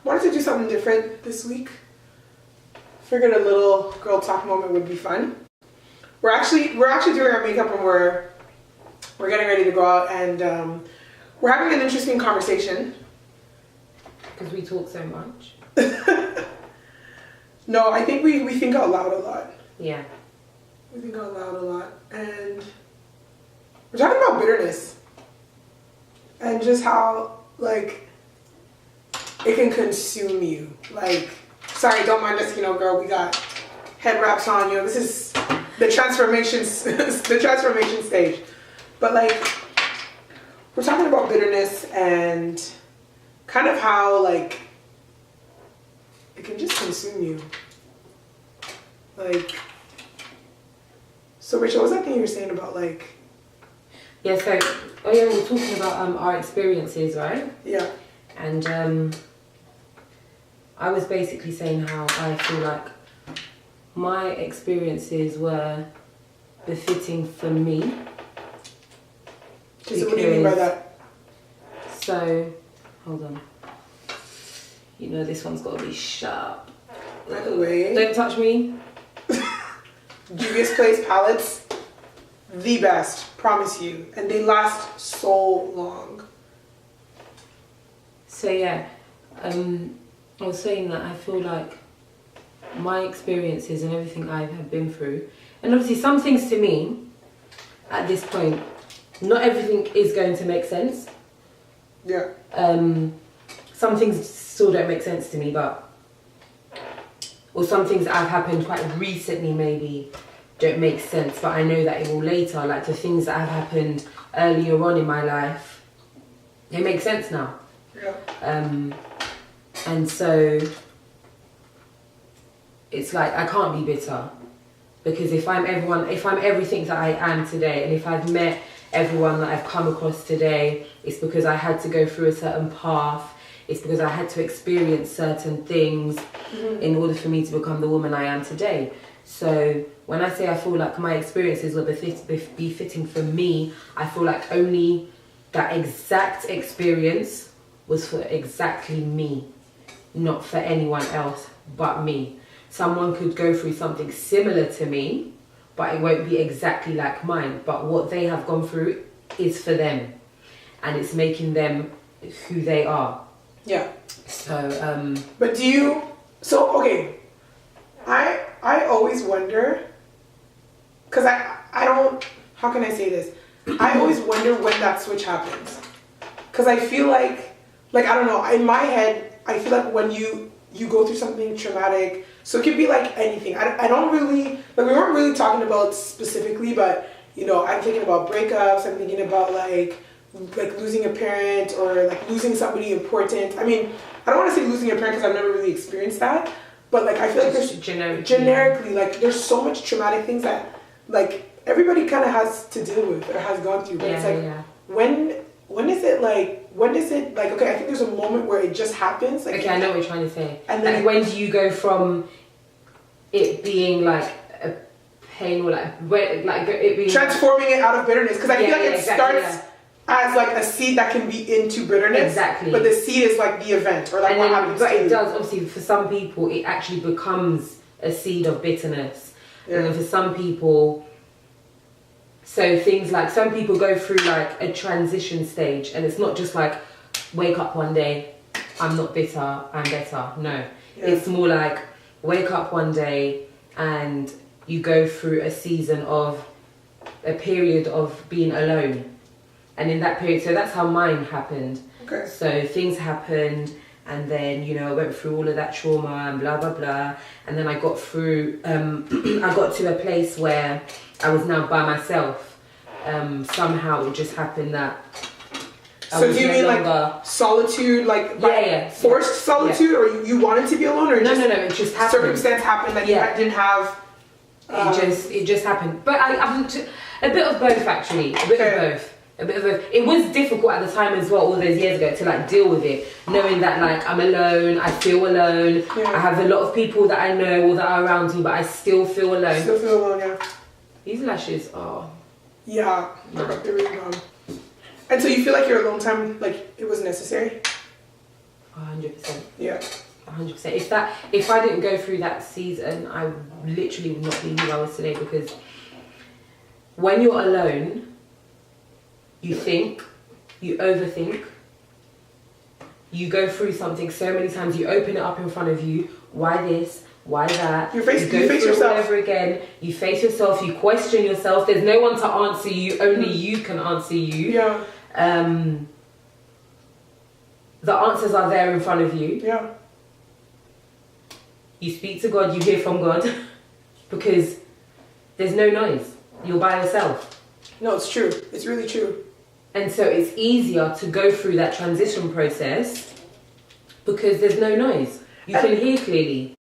wanted to do something different this week. Figured a little girl talk moment would be fun. We're actually doing our makeup and we're getting ready to go out, and we're having an interesting conversation. Because we talk so much. No, I think we think out loud a lot. Yeah. We think out loud a lot, and we're talking about bitterness and just how like it can consume you. Like, sorry, don't mind us, girl. We got head wraps on. This is the transformation stage. But like, we're talking about bitterness and kind of how like it can just consume you. Like, so Rachel, what was that thing you were saying about like? Yeah. So, we're talking about our experiences, right? Yeah. And I was basically saying how I feel like my experiences were befitting for me. So what do you mean by that? So, hold on. This one's got to be sharp. By the way, don't touch me. Juvia's Place palettes, the best, promise you, and they last so long. So yeah, I was saying that I feel like my experiences and everything I have been through, and obviously some things to me at this point, not everything is going to make sense. Yeah. Some things still don't make sense to me, or some things that have happened quite recently maybe don't make sense, but I know that it will later. Like the things that have happened earlier on in my life, they make sense now. Yeah. And so it's like I can't be bitter, because if I'm everything that I am today, and if I've met everyone that I've come across today, it's because I had to go through a certain path. It's because I had to experience certain things in order for me to become the woman I am today. So when I say I feel like my experiences were befitting for me, I feel like only that exact experience was for exactly me, not for anyone else but me. Someone could go through something similar to me, but it won't be exactly like mine. But what they have gone through is for them, and it's making them who they are. Yeah. So, but okay, I always wonder, because I don't, how can I say this? I always wonder when that switch happens. Because I feel like, I don't know, in my head, I feel like when you go through something traumatic, so it could be like anything. I don't really, we weren't really talking about specifically, but, I'm thinking about breakups, I'm thinking about like losing a parent, or like losing somebody important. I mean, I don't want to say losing a parent because I've never really experienced that, but like I feel like there's generically like there's so much traumatic things that like everybody kind of has to deal with or has gone through. But it's like when is it like okay, I think there's a moment where it just happens. Like, okay, I know what you're trying to say. And then when do you go from it being like a pain, or it being transforming it out of bitterness? Because I feel like it starts as like a seed that can be into bitterness. Exactly. But the seed is like the event, or like what happens. But it does, obviously, for some people, it actually becomes a seed of bitterness. Yeah. And then for some people, so things like, some people go through like a transition stage, and it's not just like, wake up one day, I'm not bitter, I'm better. No. Yeah. It's more like, wake up one day and you go through a period of being alone. And in that period, so that's how mine happened. Okay. So things happened, and then, I went through all of that trauma and blah, blah, blah. And then I got through, I got to a place where I was now by myself. Somehow it just happened that So do you mean like solitude, like forced solitude, or you wanted to be alone, or no, it just happened. Circumstance happened that you didn't have. It just happened, but I'm a bit of both actually, a bit of both. It was difficult at the time as well, all those years ago, to like deal with it, knowing that like I'm alone, I feel alone. Yeah. I have a lot of people that I know or that are around me, but I still feel alone. Still feel alone, yeah. These lashes are. Yeah, they're really gone. And so you feel like your alone time, like, it was necessary? 100%. Yeah. 100%. If I didn't go through that season, I literally would not be who I was today, because when you're alone, you think, you overthink, you go through something so many times, you open it up in front of you, why this, why that, You face through it yourself all over again, you face yourself, you question yourself, there's no one to answer you, only you can answer you. Yeah. The answers are there in front of you. Yeah. You speak to God, you hear from God, because there's no noise. You're by yourself. No, it's true. It's really true. And so it's easier to go through that transition process because there's no noise. You can hear clearly.